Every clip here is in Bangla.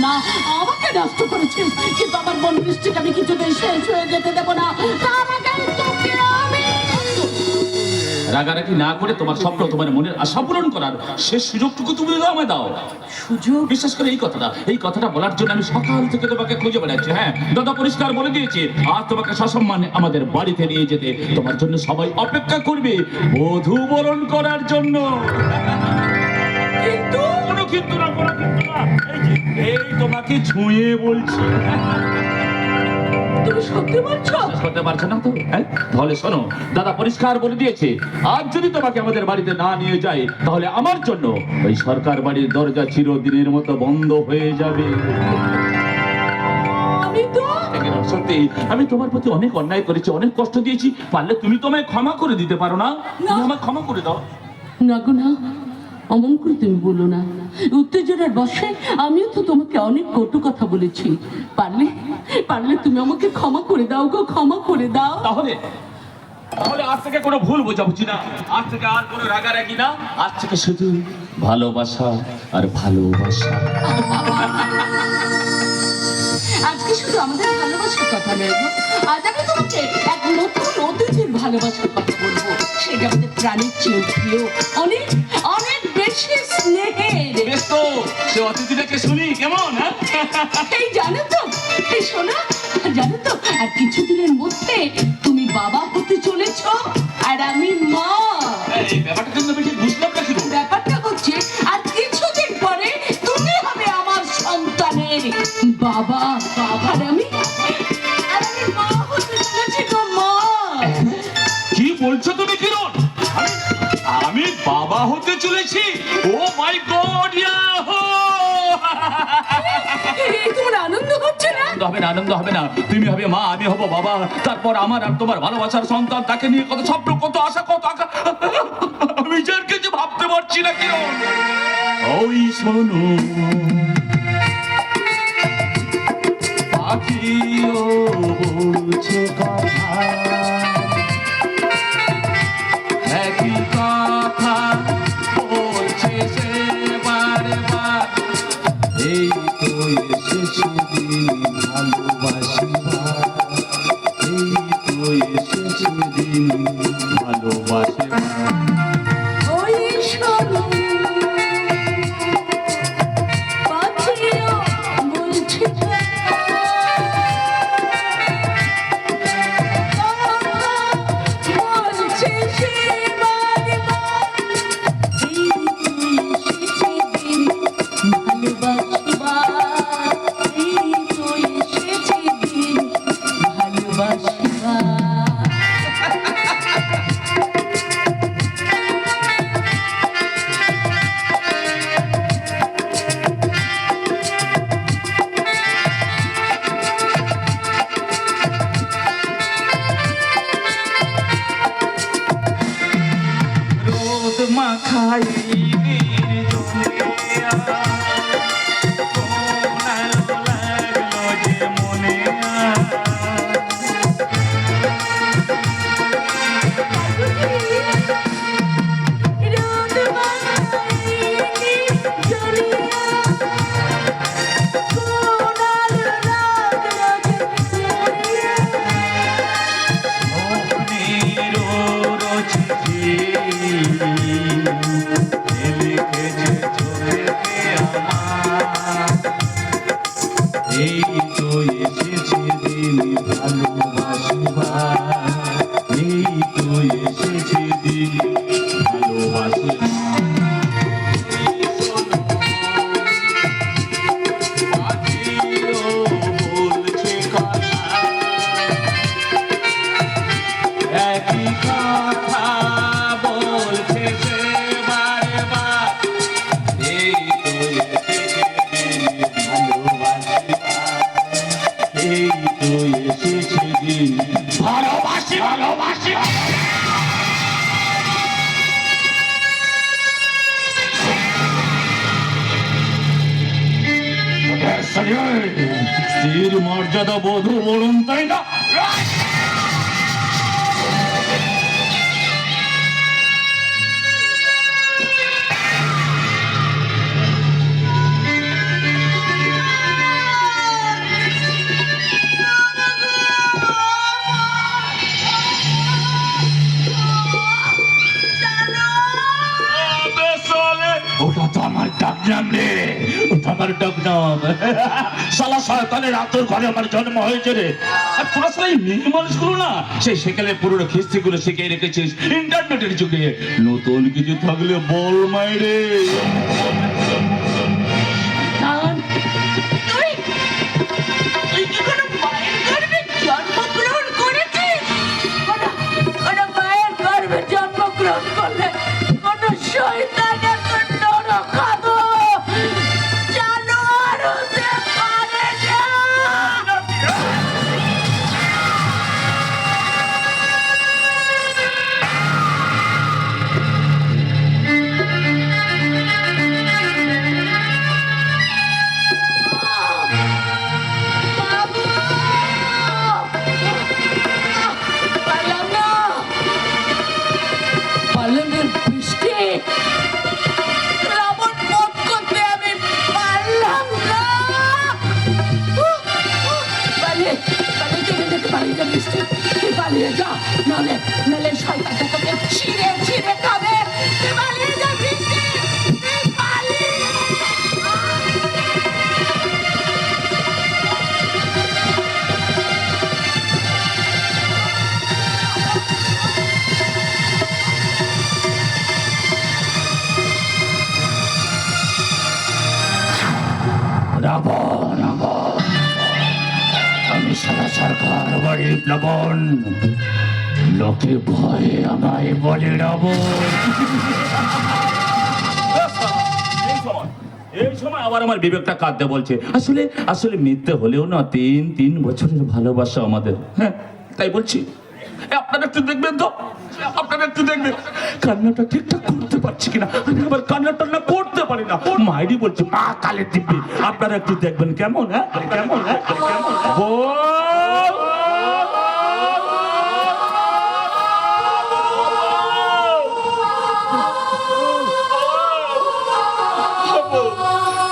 না, আমাকে নষ্ট করেছিস, কিন্তু আমার মন বৃষ্টিকে আমি কিছুতেই শেষ হয়ে যেতে দেবো না। তার আগে তোকে আমি রাগারাগি না করে তোমার স্বপ্ন, তোমার মনের আশা পূরণ করার শেষ সুযোগটুকু তুমি আমায় দাও। সুযোগ? বিশ্বাস করে এই কথাটা বলার জন্য আমি সকাল থেকে তোমাকে খুঁজে বেড়াচ্ছি। হ্যাঁ, দাদা পরিষ্কার বলে দিয়েছে আজ তোমাকে সসম্মানে আমাদের বাড়িতে নিয়ে যেতে তোমার জন্য সবাই অপেক্ষা করবে বধূ বরণ করার জন্য। কিন্তু কোনো কিন্তু না, কোনো কিন্তু না। এই তোমাকে ছুঁয়ে বলছি। তুমি সত্যি বলছো? বিশ্বাস করতে পারছো না তো? হ্যাঁ, তাহলে শোনো, দাদা পরিষ্কার বলে দিয়েছে আজ যদি তোমাকে আমাদের বাড়িতে না নিয়ে যায় তাহলে আমার জন্য ওই সরকার বাড়ির দরজা চিরদিনের মতো বন্ধ হয়ে যাবে। আমি তো সত্যি আমি তোমার প্রতি অনেক অন্যায় করেছি, অনেক কষ্ট দিয়েছি। পারলে তুমি তোমায় ক্ষমা করে দিতে পারো না? তুমি আমায় ক্ষমা করে দাও। না গো না, অমন করে তুমি বলো না। উত্তেজনার বশে আমিও তো তোমাকে অনেক কটু কথা বলেছি। পারলে পারলে তুমি আমাকে ক্ষমা করে দাও গো, ক্ষমা করে দাও। তাহলে তাহলে আজ থেকে কোনো ভুল বোঝাবুঝি না, আজ থেকে আর কোনো রাগারাগি না, আজ থেকে শুধু ভালোবাসা আর ভালোবাসা। আজকে শুধু আমাদের ভালোবাসার কথা নয় গো, আজ আমি তোমাকে এক নতুন অতিথির ভালোবাসার কথা বলবো। সেটা আমাদের প্রাণীর চেয়ে প্রিয়, অনেক অনেক বেশি স্নেহের। বেশ তো, সে অতিথিটাকে শুনি কেমন? হ্যাঁ, এই জানো তো, এই শোনো, জানো তো আর কিছুদিনের মধ্যে তুমি বাবা হতে চলেছ আর আমি মা। এই ব্যাপারটা কিন্তু বেশি বুঝলাম না। কিন্তু ব্যাপারটা হচ্ছে আর কিছুদিন পরে তুমি হবে আমার সন্তানের বাবা। আর আমি মা হতে চলেছি গো, মা। কি বলছো তুমি কিরণ? আমি বাবা হতে চলেছি? ও মাই গড! তোমার আনন্দ হচ্ছে না? আনন্দ হবে না? তুমি হবে মা, আমি হব বাবা, তারপর আমার আর তোমার ভালোবাসার সন্তান, তাকে নিয়ে কত স্বপ্ন, কত আশা, কত আকাঙ্ক্ষা। আমি যার কিছু ভাবতে পারছি না কিরণ। ওই শোনো পাখিও বলছে কথা, একই কথা বলছে সে বারবার। এই তো এসেছে দিন ভালোবাসিবার, এই তো এসেছে দিন ভালোবাসিবার। ওই শোনো পাখিও বলছে বলছে সে বারবার, এই তো এসেছে দিন ভালোবাসিবার, এই তো এসেছে দিন ভালোবাসিবার। রোদ মাখাই লাগলো যে মনে রোদ বানাইনি জ্বলিয়া, কোনাল লাগলো যে মরিয়া। স্বপ্নের রচিতে লিখেছে চোখেতে আমার। এই তো এসেছে দিন ভালোবাসিবার, এই তো এসেছে দিন ভালোবাসিবার। পাখিও বলছে কথা, একই কথা বলছে সে বারবার। এই তো এসেছে দিন ভালোবাসিবার, এই তো এসেছে দিন ভালোবাসি ভালোবাসি। স্ত্রীর মর্যাদা বধূ বরণ, তাই না? ওটা তো আমার ডাকনাম রে, ওটা আমার ডাকনাম। শালা শয়তানের আতর ঘরে আমার জন্ম হয়েছে রে। আর তোরা শালা এই মেয়ে মানুষগুলো না সেই সেকালে পুরোনো খিস্তিগুলো শিখে রেখেছিস ইন্টারনেটের যুগে। নতুন কিছু থাকলে বল মাইরে। শয়তান, তুই কি কোনো মায়ের গর্ভে জন্মগ্রহণ করেছিস? কোনো মায়ের গর্ভে জন্মগ্রহণ করলে কোনো শয়তান এত নরখাদক জানোয়ার হতে পারে না। বাবু! পারলাম না। পালনের বৃষ্টি রাবণ বধ করতে আমি পারলাম না। পালিয়ে থেকে যেতে পালিয়ে যা বৃষ্টি, তুই পালিয়ে যা, নাহলে শয়তানটা তোকে ছিঁড়ে ছিঁড়ে খাবে। তুই পালিয়ে যা বৃষ্টি, তুই পালিয়ে রাবণ, আমি সারা সরকার বাড়ির প্লাবন, লোকে ভয়ে আমায় বলে রাবণ। এই সময় আবার আমার বিবেকটা কাঁদতে বলছে। আসলে আসলে মিথ্যে হলেও না 3 বছরের ভালোবাসা আমাদের। হ্যাঁ তাই বলছি। আপনারা একটু দেখবেন তো, আপনারা একটু দেখবেন কান্নাটা ঠিকঠাক করতে পারছি কিনা। আমি আবার কান্নাটা না করতে পারি না, মাইরি বলছে মা কালে দিব্যি। আপনারা একটু দেখবেন কেমন, হ্যাঁ কেমন, হ্যাঁ কেমন।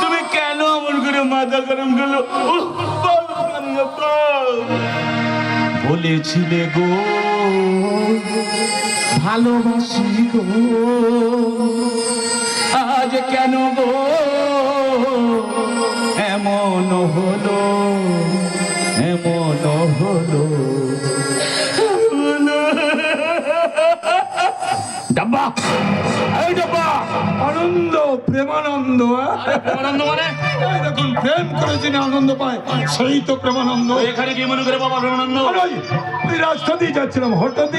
তুমি কেন এমন করে মাথা গরম গেলো? বলেছিলে গো ভালোবাসি গো, আজ কেন গো এমন হলো, এমন হলো। ডাব্বা, এই ডাব্বা, আনন্দ, প্রেমানন্দ। প্রেমানন্দ মানে এই দেখুন, প্রেম করে যিনি আনন্দ পায় সেই তো প্রেমানন্দ। এখানে কি মনে করে বাবা প্রেমানন্দ? ওই রাস্তা দিয়ে যাচ্ছিলাম, হঠাৎ